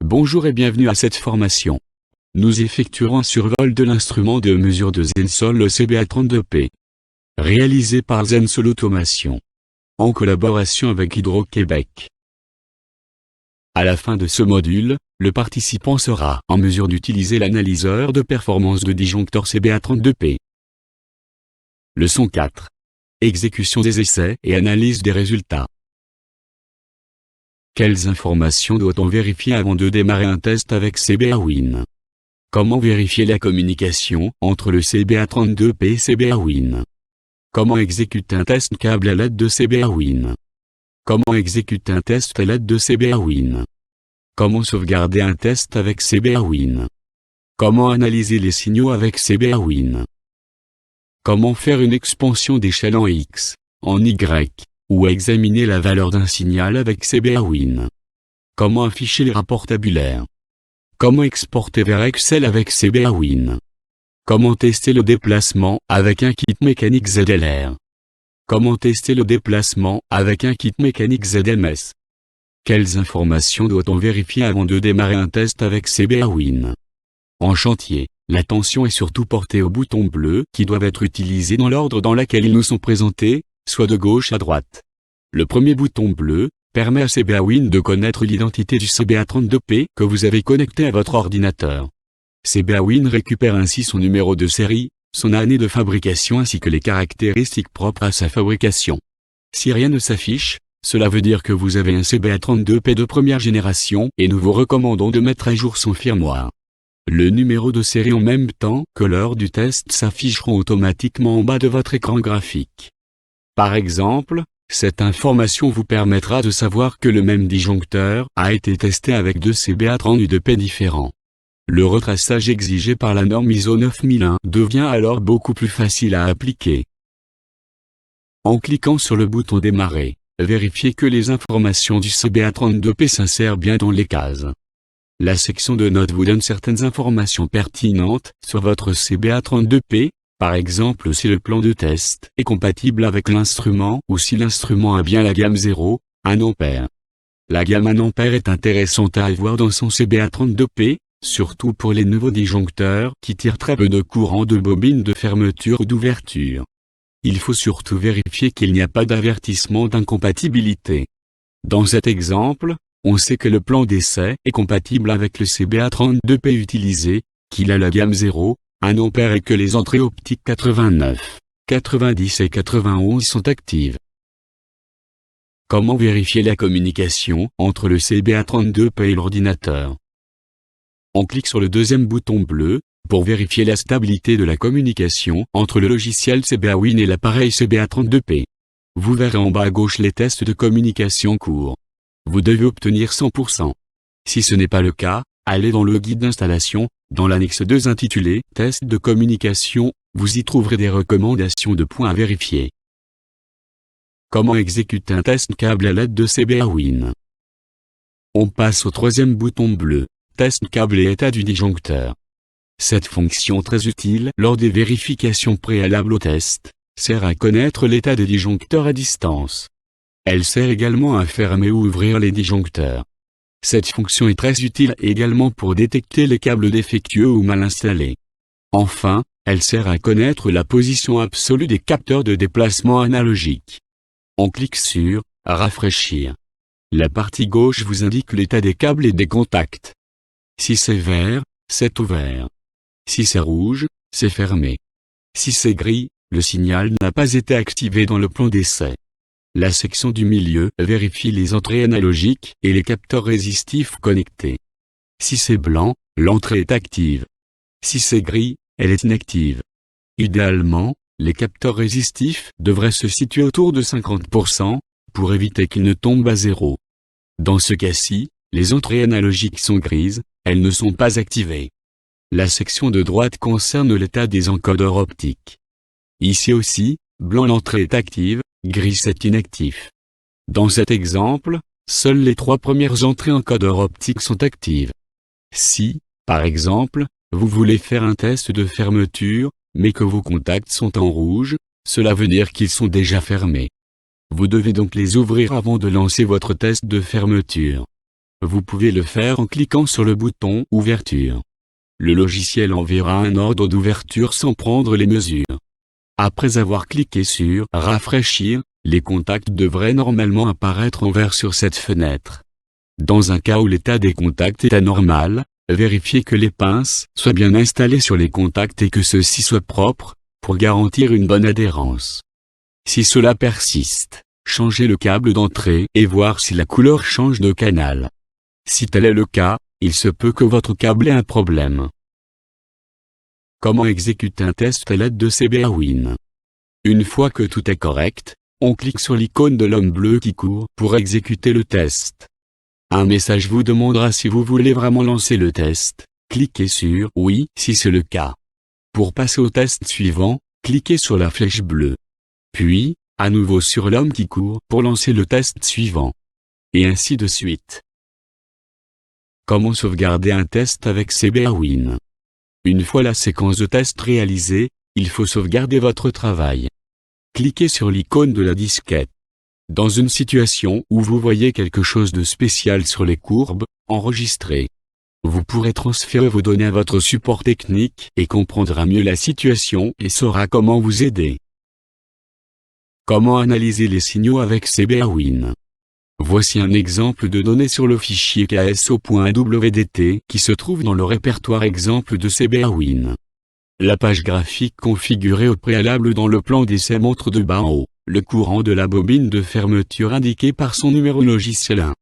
Bonjour et bienvenue à cette formation. Nous effectuerons un survol de l'instrument de mesure de Zensol CBA32P. Réalisé par Zensol Automation. En collaboration avec Hydro-Québec. À la fin de ce module, le participant sera en mesure d'utiliser l'analyseur de performance de disjoncteur CBA32P. Leçon 4. Exécution des essais et analyse des résultats. Quelles informations doit-on vérifier avant de démarrer un test avec CBA-WIN? Comment vérifier la communication entre le CBA32P et CBA-WIN? Comment exécuter un test câble à l'aide de CBA-WIN? Comment exécuter un test à l'aide de CBA-WIN? Comment sauvegarder un test avec CBA-WIN? Comment analyser les signaux avec CBA-WIN? Comment faire une expansion d'échelle en X, en Y, ou examiner la valeur d'un signal avec CBA-WIN? Comment afficher les rapports tabulaires? Comment exporter vers Excel avec CBA-WIN? Comment tester le déplacement avec un kit mécanique ZLR? Comment tester le déplacement avec un kit mécanique ZMS? Quelles informations doit-on vérifier avant de démarrer un test avec CBA-WIN? En chantier, l'attention est surtout portée aux boutons bleus qui doivent être utilisés dans l'ordre dans lequel ils nous sont présentés, soit de gauche à droite. Le premier bouton bleu permet à CBA-WIN de connaître l'identité du CBA32P que vous avez connecté à votre ordinateur. CBA-WIN récupère ainsi son numéro de série, son année de fabrication ainsi que les caractéristiques propres à sa fabrication. Si rien ne s'affiche, cela veut dire que vous avez un CBA32P de première génération et nous vous recommandons de mettre à jour son firmware. Le numéro de série en même temps que l'heure du test s'afficheront automatiquement en bas de votre écran graphique. Par exemple, cette information vous permettra de savoir que le même disjoncteur a été testé avec deux CBA32P différents. Le retraçage exigé par la norme ISO 9001 devient alors beaucoup plus facile à appliquer. En cliquant sur le bouton Démarrer, vérifiez que les informations du CBA32P s'insèrent bien dans les cases. La section de notes vous donne certaines informations pertinentes sur votre CBA32P, par exemple si le plan de test est compatible avec l'instrument ou si l'instrument a bien la gamme 0, 1 ampère. La gamme 1 ampère est intéressante à avoir dans son CBA32P, surtout pour les nouveaux disjoncteurs qui tirent très peu de courant de bobine de fermeture ou d'ouverture. Il faut surtout vérifier qu'il n'y a pas d'avertissement d'incompatibilité. Dans cet exemple, on sait que le plan d'essai est compatible avec le CBA32P utilisé, qu'il a la gamme 0, 1 ampère et que les entrées optiques 89, 90 et 91 sont actives. Comment vérifier la communication entre le CBA32P et l'ordinateur? On clique sur le deuxième bouton bleu, pour vérifier la stabilité de la communication entre le logiciel CBA-WIN et l'appareil CBA32P. Vous verrez en bas à gauche les tests de communication courts. Vous devez obtenir 100%. Si ce n'est pas le cas, allez dans le guide d'installation, dans l'annexe 2 intitulée « Test de communication », vous y trouverez des recommandations de points à vérifier. Comment exécuter un test câble à l'aide de CBA-WIN? On passe au troisième bouton bleu, « Test câble et état du disjoncteur ». Cette fonction très utile lors des vérifications préalables au test, sert à connaître l'état des disjoncteurs à distance. Elle sert également à fermer ou ouvrir les disjoncteurs. Cette fonction est très utile également pour détecter les câbles défectueux ou mal installés. Enfin, elle sert à connaître la position absolue des capteurs de déplacement analogique. On clique sur « Rafraîchir ». La partie gauche vous indique l'état des câbles et des contacts. Si c'est vert, c'est ouvert. Si c'est rouge, c'est fermé. Si c'est gris, le signal n'a pas été activé dans le plan d'essai. La section du milieu vérifie les entrées analogiques et les capteurs résistifs connectés. Si c'est blanc, l'entrée est active. Si c'est gris, elle est inactive. Idéalement, les capteurs résistifs devraient se situer autour de 50%, pour éviter qu'ils ne tombent à zéro. Dans ce cas-ci, les entrées analogiques sont grises, elles ne sont pas activées. La section de droite concerne l'état des encodeurs optiques. Ici aussi, blanc l'entrée est active, gris c'est inactif. Dans cet exemple, seules les 3 premières entrées encodeurs optiques sont actives. Si, par exemple, vous voulez faire un test de fermeture, mais que vos contacts sont en rouge, cela veut dire qu'ils sont déjà fermés. Vous devez donc les ouvrir avant de lancer votre test de fermeture. Vous pouvez le faire en cliquant sur le bouton « Ouverture ». Le logiciel enverra un ordre d'ouverture sans prendre les mesures. Après avoir cliqué sur « Rafraîchir », les contacts devraient normalement apparaître en vert sur cette fenêtre. Dans un cas où l'état des contacts est anormal, vérifiez que les pinces soient bien installées sur les contacts et que ceux-ci soient propres, pour garantir une bonne adhérence. Si cela persiste, changez le câble d'entrée et voir si la couleur change de canal. Si tel est le cas, il se peut que votre câble ait un problème. Comment exécuter un test à l'aide de CBAwin? Une fois que tout est correct, on clique sur l'icône de l'homme bleu qui court pour exécuter le test. Un message vous demandera si vous voulez vraiment lancer le test. Cliquez sur « Oui » si c'est le cas. Pour passer au test suivant, cliquez sur la flèche bleue. Puis, à nouveau sur l'homme qui court pour lancer le test suivant. Et ainsi de suite. Comment sauvegarder un test avec CBAwin? Une fois la séquence de test réalisée, il faut sauvegarder votre travail. Cliquez sur l'icône de la disquette. Dans une situation où vous voyez quelque chose de spécial sur les courbes, enregistrez. Vous pourrez transférer vos données à votre support technique et comprendra mieux la situation et saura comment vous aider. Comment analyser les signaux avec CBAwin? Voici un exemple de données sur le fichier KSO.WDT qui se trouve dans le répertoire exemple de CBAwin. La page graphique configurée au préalable dans le plan d'essai montre de bas en haut le courant de la bobine de fermeture indiqué par son numéro logiciel 1.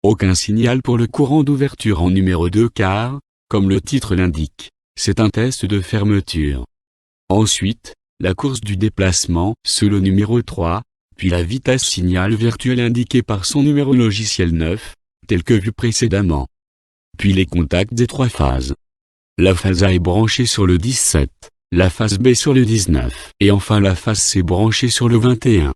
Aucun signal pour le courant d'ouverture en numéro 2 car, comme le titre l'indique, c'est un test de fermeture. Ensuite, la course du déplacement sous le numéro 3, puis la vitesse signal virtuelle indiquée par son numéro logiciel 9, tel que vu précédemment. Puis les contacts des 3 phases. La phase A est branchée sur le 17, la phase B sur le 19, et enfin la phase C branchée sur le 21.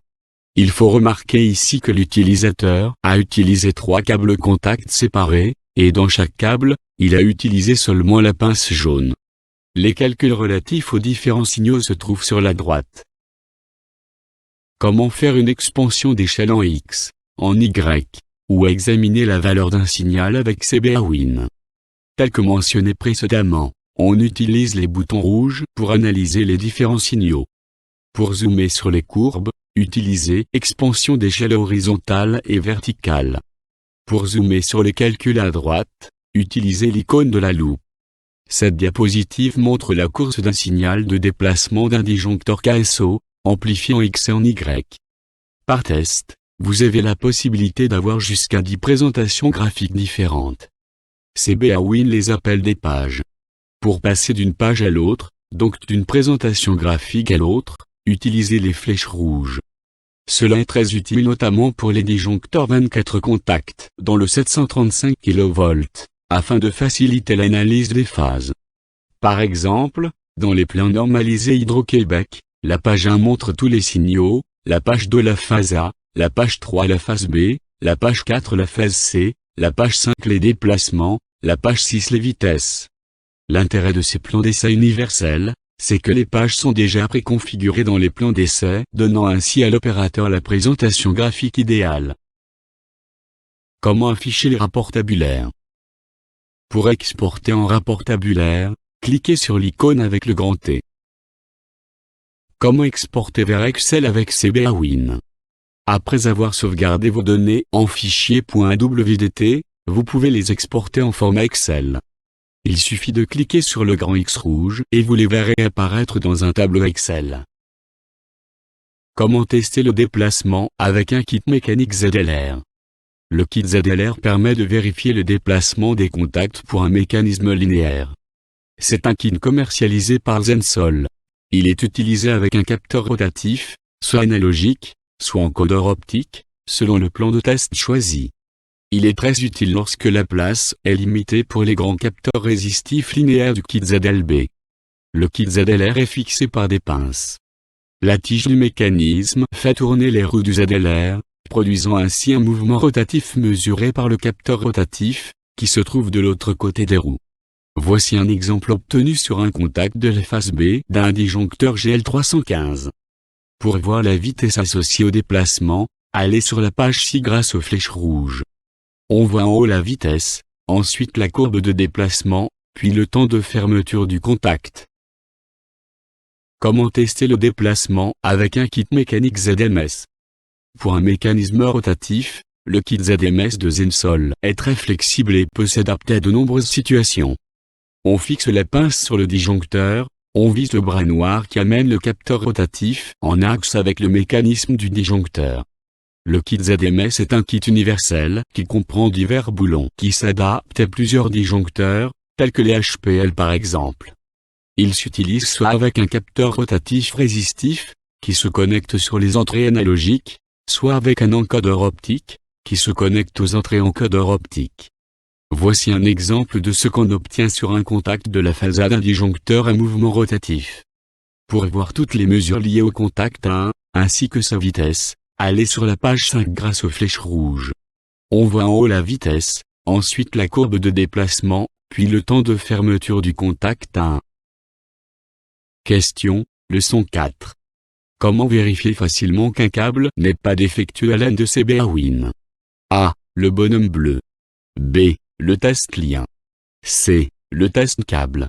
Il faut remarquer ici que l'utilisateur a utilisé 3 câbles contacts séparés, et dans chaque câble, il a utilisé seulement la pince jaune. Les calculs relatifs aux différents signaux se trouvent sur la droite. Comment faire une expansion d'échelle en X, en Y, ou examiner la valeur d'un signal avec CBAwin? Tel que mentionné précédemment, on utilise les boutons rouges pour analyser les différents signaux. Pour zoomer sur les courbes, utilisez expansion d'échelle horizontale et verticale. Pour zoomer sur les calculs à droite, utilisez l'icône de la loupe. Cette diapositive montre la course d'un signal de déplacement d'un disjoncteur KSO, amplifié en X et en Y. Par test, vous avez la possibilité d'avoir jusqu'à 10 présentations graphiques différentes. CBAwin les appelle des pages. Pour passer d'une page à l'autre, donc d'une présentation graphique à l'autre, utilisez les flèches rouges. Cela est très utile notamment pour les disjoncteurs 24 contacts dans le 735 kV, afin de faciliter l'analyse des phases. Par exemple, dans les plans normalisés Hydro-Québec, la page 1 montre tous les signaux, la page 2 la phase A, la page 3 la phase B, la page 4 la phase C, la page 5 les déplacements, la page 6 les vitesses. L'intérêt de ces plans d'essai universels, c'est que les pages sont déjà préconfigurées dans les plans d'essai, donnant ainsi à l'opérateur la présentation graphique idéale. Comment afficher les rapports tabulaires? Pour exporter en rapport tabulaire, cliquez sur l'icône avec le grand T. Comment exporter vers Excel avec CBAwin? Après avoir sauvegardé vos données en fichier .wdt, vous pouvez les exporter en format Excel. Il suffit de cliquer sur le grand X rouge et vous les verrez apparaître dans un tableau Excel. Comment tester le déplacement avec un kit mécanique ZLR? Le kit ZLR permet de vérifier le déplacement des contacts pour un mécanisme linéaire. C'est un kit commercialisé par Zensol. Il est utilisé avec un capteur rotatif, soit analogique, soit encodeur optique, selon le plan de test choisi. Il est très utile lorsque la place est limitée pour les grands capteurs résistifs linéaires du kit ZLB. Le kit ZLR est fixé par des pinces. La tige du mécanisme fait tourner les roues du ZLR, produisant ainsi un mouvement rotatif mesuré par le capteur rotatif, qui se trouve de l'autre côté des roues. Voici un exemple obtenu sur un contact de la phase B d'un disjoncteur GL315. Pour voir la vitesse associée au déplacement, allez sur la page ci grâce aux flèches rouges. On voit en haut la vitesse, ensuite la courbe de déplacement, puis le temps de fermeture du contact. Comment tester le déplacement avec un kit mécanique ZMS? Pour un mécanisme rotatif, le kit ZMS de Zensol est très flexible et peut s'adapter à de nombreuses situations. On fixe la pince sur le disjoncteur, on vise le bras noir qui amène le capteur rotatif en axe avec le mécanisme du disjoncteur. Le kit ZMS est un kit universel qui comprend divers boulons qui s'adaptent à plusieurs disjoncteurs, tels que les HPL par exemple. Il s'utilise soit avec un capteur rotatif résistif, qui se connecte sur les entrées analogiques, soit avec un encodeur optique, qui se connecte aux entrées encodeur optique. Voici un exemple de ce qu'on obtient sur un contact de la phasade d'un disjoncteur à mouvement rotatif. Pour voir toutes les mesures liées au contact 1, ainsi que sa vitesse, allez sur la page 5 grâce aux flèches rouges. On voit en haut la vitesse, ensuite la courbe de déplacement, puis le temps de fermeture du contact 1. Question, leçon 4. Comment vérifier facilement qu'un câble n'est pas défectueux à l'aide de CB Awin? A. Le bonhomme bleu. B. Le test lien. C. Le test câble.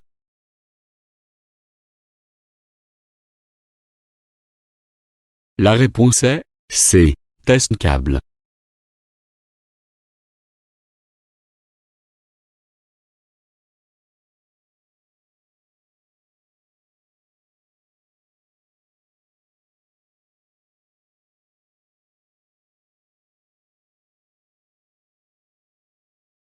La réponse est C. Test câble.